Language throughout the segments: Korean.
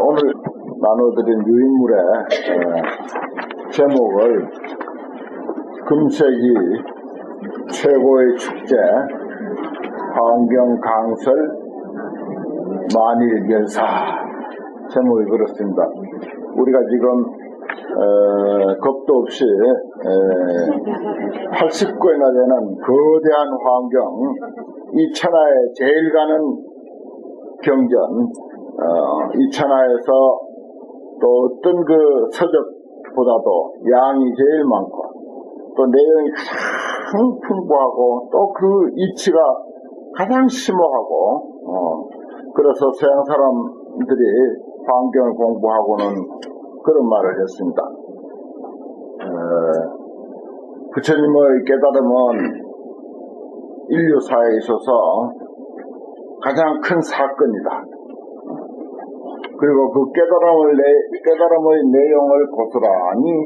오늘 나눠드린 유인물의 제목을 금세기 최고의 축제 환경 강설 만일결사 제목이 그렇습니다. 우리가 지금 겁도 없이 80구이나 되는 거대한 환경, 이 천하에 제일 가는 경전, 이 천하에서 또 어떤 그 서적보다도 양이 제일 많고 또 내용이 가장 풍부하고 또 그 이치가 가장 심오하고 그래서 서양 사람들이 환경을 공부하고는 그런 말을 했습니다. 부처님의 깨달음은 인류사에 있어서 가장 큰 사건이다. 그리고 그 깨달음의 내용을 고스란히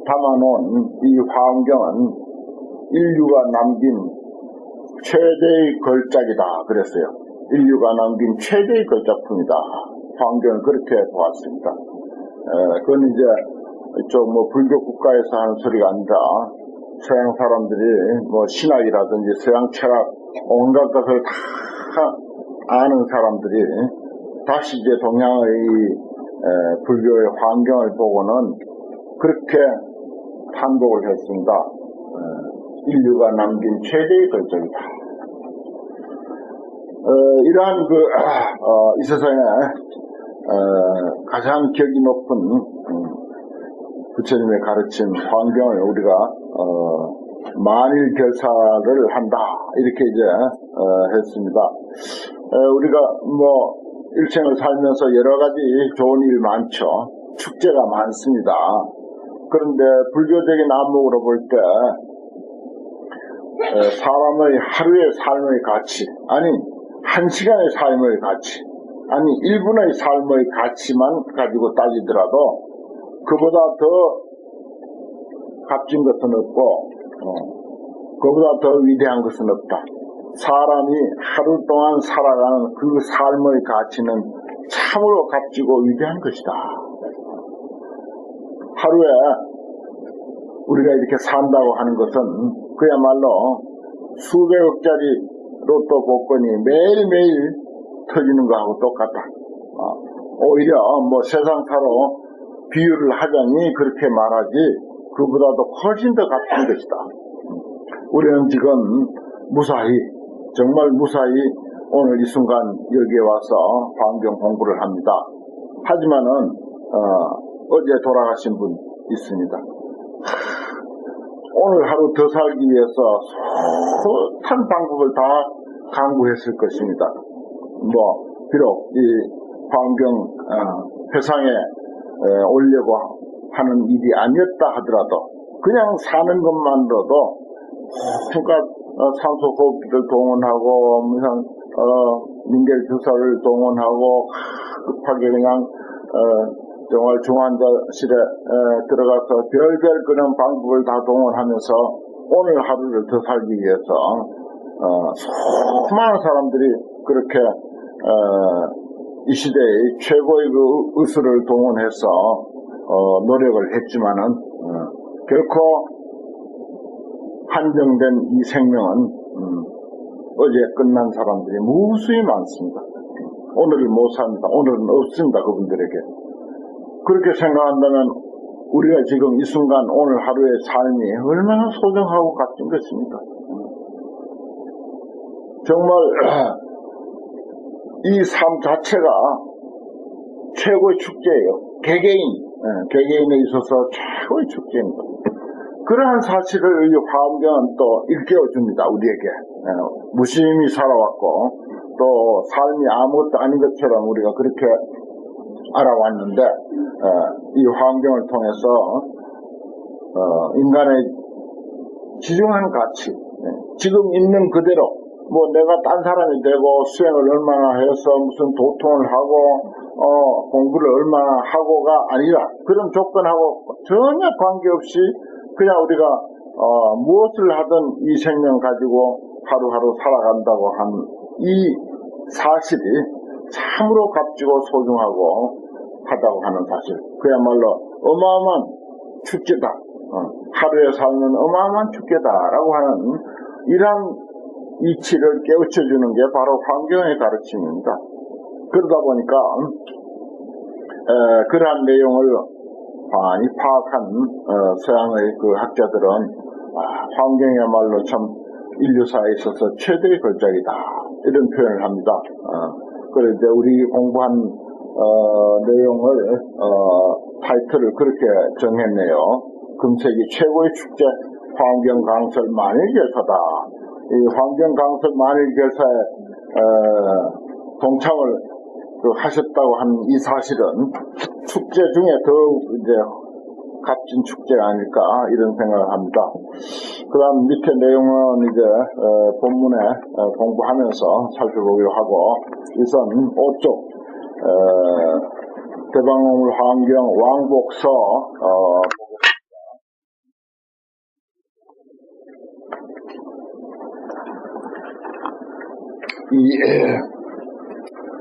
담아놓은 이 환경은 인류가 남긴 최대의 걸작이다 그랬어요. 인류가 남긴 최대의 걸작품이다. 환경을 그렇게 보았습니다. 그건 이제 이쪽 불교 국가에서 하는 소리가 아니라 서양 사람들이 신학이라든지 서양 철학 온갖 것을 다 아는 사람들이 다시 이제 동양의 불교의 환경을 보고는 그렇게 판독을 했습니다. 인류가 남긴 최대의 걸작이다. 이러한 이 세상에 가장 격이 높은 부처님의 가르침 환경을 우리가 만일결사를 한다 이렇게 이제 했습니다. 우리가 일생을 살면서 여러 가지 좋은 일 많죠. 축제가 많습니다. 그런데 불교적인 안목으로 볼 때 사람의 하루의 삶의 가치, 아니 한 시간의 삶의 가치, 아니 1분의 삶의 가치만 가지고 따지더라도 그보다 더 값진 것은 없고 그보다 더 위대한 것은 없다. 사람이 하루 동안 살아가는 그 삶의 가치는 참으로 값지고 위대한 것이다. 하루에 우리가 이렇게 산다고 하는 것은 그야말로 수백억짜리 로또 복권이 매일매일 터지는 거하고 똑같다. 오히려 세상사로 비유를 하자니 그렇게 말하지 그보다도 훨씬 더 값진 것이다. 우리는 지금 무사히 정말 무사히 오늘 이 순간 여기에 와서 환경 공부를 합니다. 하지만은 어제 돌아가신 분 있습니다. 오늘 하루 더 살기 위해서 숱한 방법을 다 강구했을 것입니다. 비록 이 환경 회상에 오려고 하는 일이 아니었다 하더라도 그냥 사는 것만으로도 온갖 산소 호흡기를 동원하고 링겔 주사를 동원하고 급하게 그냥 정말 중환자실에 들어가서 별별 그런 방법을 다 동원하면서 오늘 하루를 더 살기 위해서 수많은 사람들이 그렇게 이 시대의 최고의 그 의술을 동원해서 노력을 했지만은 결코 한정된 이 생명은 어제 끝난 사람들이 무수히 많습니다. 오늘을 못 삽니다. 오늘은 없습니다. 그분들에게. 그렇게 생각한다면 우리가 지금 이 순간 오늘 하루의 삶이 얼마나 소중하고 값진 것입니까? 정말 이 삶 자체가 최고의 축제예요. 개개인에 있어서 최고의 축제입니다. 그러한 사실을 이 환경은 또 일깨워줍니다. 우리에게. 무심히 살아왔고 또 삶이 아무것도 아닌 것처럼 우리가 그렇게 알아왔는데 이 환경을 통해서 인간의 지중한 가치, 지금 있는 그대로 내가 딴 사람이 되고 수행을 얼마나 해서 무슨 도통을 하고 공부를 얼마나 하고가 아니라 그런 조건하고 전혀 관계없이 그냥 우리가 무엇을 하든 이 생명 가지고 하루하루 살아간다고 한 이 사실이 참으로 값지고 소중하고 하다고 하는 사실. 그야말로 어마어마한 축제다. 하루의 삶은 어마어마한 축제다라고 하는 이러한 이치를 깨우쳐주는 게 바로 환경의 가르침입니다. 그러다 보니까 그러한 내용을 많이 파악한 서양의 그 학자들은 환경이야말로 참 인류사에 있어서 최대의 걸작이다 이런 표현을 합니다. 그런데 우리 공부한 내용을 타이틀을 그렇게 정했네요. 금세기 최고의 축제 환경강설 만일결사다. 이 환경강설 만일결사에 동참을 하셨다고 한 이 사실은 축제 중에 더욱 이제 값진 축제가 아닐까 이런 생각을 합니다. 그 다음 밑에 내용은 이제 본문에 공부하면서 살펴보기로 하고 우선 5쪽 대방농물 환경 왕복서 이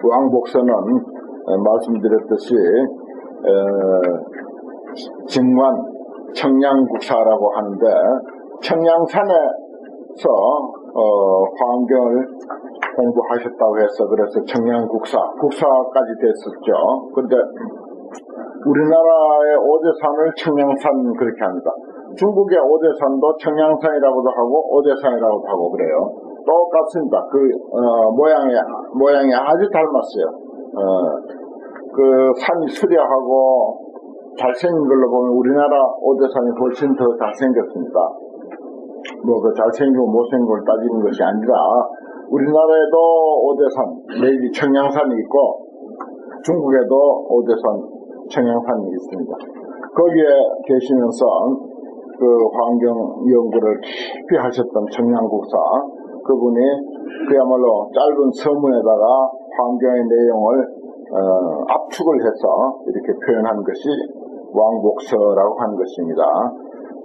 왕복서는 말씀드렸듯이 증관 청량국사라고 하는데 청량산에서 환경을 공부하셨다고 해서 그래서 국사까지 됐었죠. 그런데 우리나라의 오대산을 청량산 그렇게 합니다. 중국의 오대산도 청량산이라고도 하고 오대산이라고도 하고 그래요. 똑같습니다. 그 모양이 아주 닮았어요. 그 산이 수려하고 잘생긴 걸로 보면 우리나라 오대산이 훨씬 더 잘생겼습니다. 뭐 그 잘생기고 못생긴 걸 따지는 것이 아니라 우리나라에도 오대산 내지 청량산이 있고 중국에도 오대산 청량산이 있습니다. 거기에 계시면서 그 환경 연구를 깊이 하셨던 청량국사 그분이 그야말로 짧은 서문에다가 환경의 내용을 압축을 해서 이렇게 표현한 것이 왕복서라고 하는 것입니다.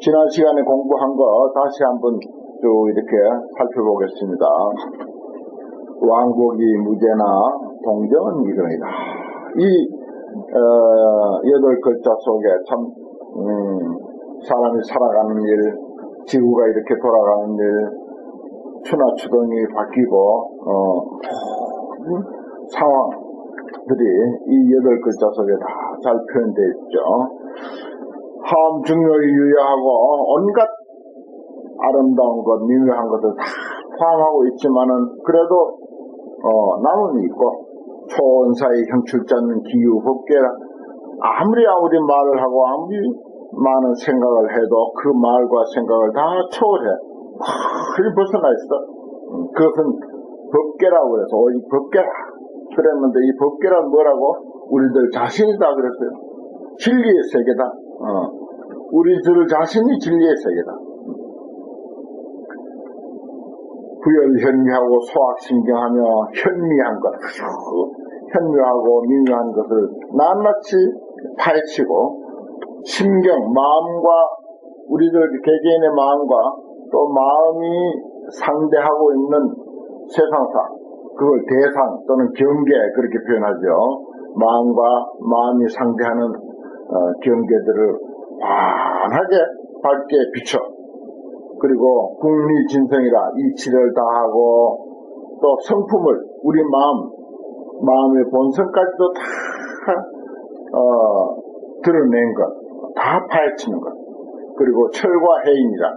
지난 시간에 공부한 거 다시 한번 쭉 이렇게 살펴보겠습니다. 왕복이 무죄나 동정은 이름이다. 이 8글자 속에 참 사람이 살아가는 일, 지구가 이렇게 돌아가는 일, 추나 추동이 바뀌고 상황들이 이 8글자 속에 다 잘 표현되어 있죠. 함 중요히 유효하고 온갖 아름다운 것, 미묘한 것을 다 포함하고 있지만은 그래도 남음이 있고 초원사의 형출지 않는 기후 법계라 아무리 말을 하고 아무리 많은 생각을 해도 그 말과 생각을 다 초월해 멀리 벗어나 있어. 그것은 법계라고 해서 오직 법계라 그랬는데 이 법계란 뭐라고? 우리들 자신이다 그랬어요. 진리의 세계다. 우리들 자신이 진리의 세계다. 부열현미하고 소확신경하며 현미한 것, 현묘하고 미묘한 것을 낱낱이 파헤치고 심경, 마음과 우리들 개개인의 마음과 또 마음이 상대하고 있는 세상사, 그걸 대상 또는 경계 그렇게 표현하죠. 마음과 마음이 상대하는 경계들을 환하게 밝게 비춰 그리고 국리진성이라 이치를 다하고 또 성품을 우리 마음의 본성까지도 다 드러낸 것, 다 파헤치는 것. 그리고 철과 해인이라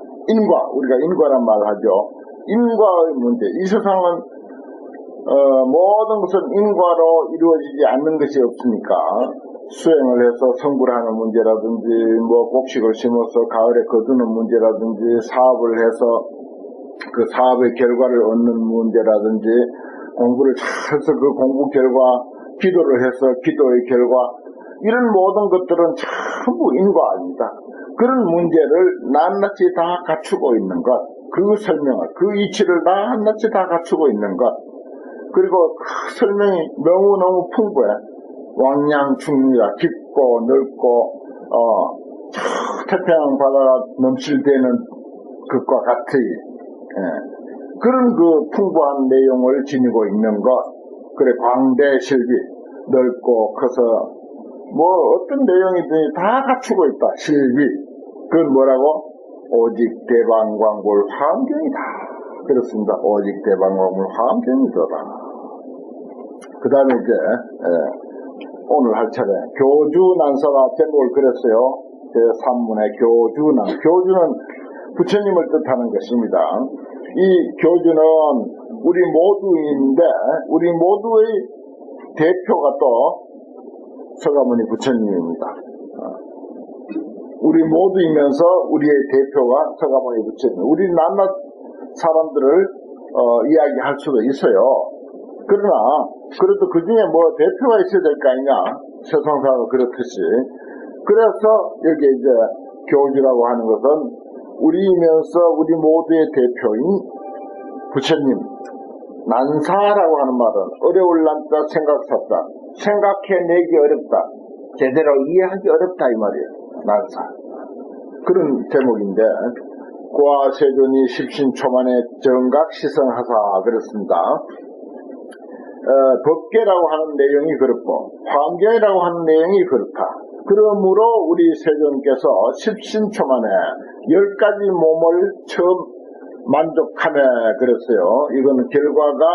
우리가 인과란 말을 하죠. 인과의 문제. 이 세상은 모든 것은 인과로 이루어지지 않는 것이 없으니까 수행을 해서 성불 하는 문제라든지 뭐 곡식을 심어서 가을에 거두는 문제라든지 사업을 해서 그 사업의 결과를 얻는 문제라든지 공부를 잘해서 그 공부 결과 기도를 해서 기도의 결과 이런 모든 것들은 전부 인과입니다. 그런 문제를 낱낱이 다 갖추고 있는 것, 그 설명을, 그 이치를 낱낱이 다 갖추고 있는 것, 그리고 그 설명이 너무너무 풍부해. 왕량충리라 깊고 넓고 태평양 바다가 넘실대는 것과 같이 그런 그 풍부한 내용을 지니고 있는 것, 그래, 광대실비, 넓고 커서, 뭐, 어떤 내용이든지 다 갖추고 있다. 실비. 그건 뭐라고? 오직 대방광골 화엄경이다. 그렇습니다. 오직 대방광골 화엄경이더라. 그 다음에 이제, 오늘 할 차례, 교주난사가 제목을 그렸어요. 제3문의 교주난. 교주는 부처님을 뜻하는 것입니다. 이 교주는 우리 모두인데, 우리 모두의 대표가 또 서가모니 부처님입니다. 우리 모두이면서 우리의 대표가 서가모니 부처님. 우리 낱낱 사람들을 이야기할 수도 있어요. 그러나 그래도 그 중에 뭐 대표가 있어야 될 거 아니냐. 세상사가 그렇듯이. 그래서 여기 이제 교주라고 하는 것은 우리이면서 우리 모두의 대표인 부처님. 난사라고 하는 말은 어려울 난자 생각사다. 생각해내기 어렵다. 제대로 이해하기 어렵다 이 말이에요. 난사. 그런 제목인데 고아세존이 십신초만에 정각시성하사 그렇습니다. 법계라고 하는 내용이 그렇고 화엄경이라고 하는 내용이 그렇다. 그러므로 우리 세존께서 십신초만에 10가지 몸을 처음 만족하네 그랬어요. 이거는 결과가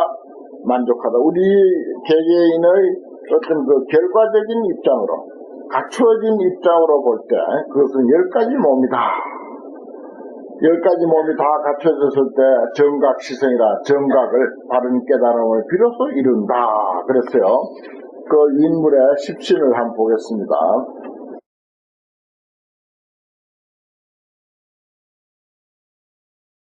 만족하다. 우리 개개인의 어떤 그 결과적인 입장으로 갖추어진 입장으로 볼 때 그것은 10가지 몸이다. 10가지 몸이 다 갖춰졌을 때 정각시성이라 정각을 바른 깨달음을 비로소 이룬다 그랬어요. 그 인물의 십신을 한번 보겠습니다.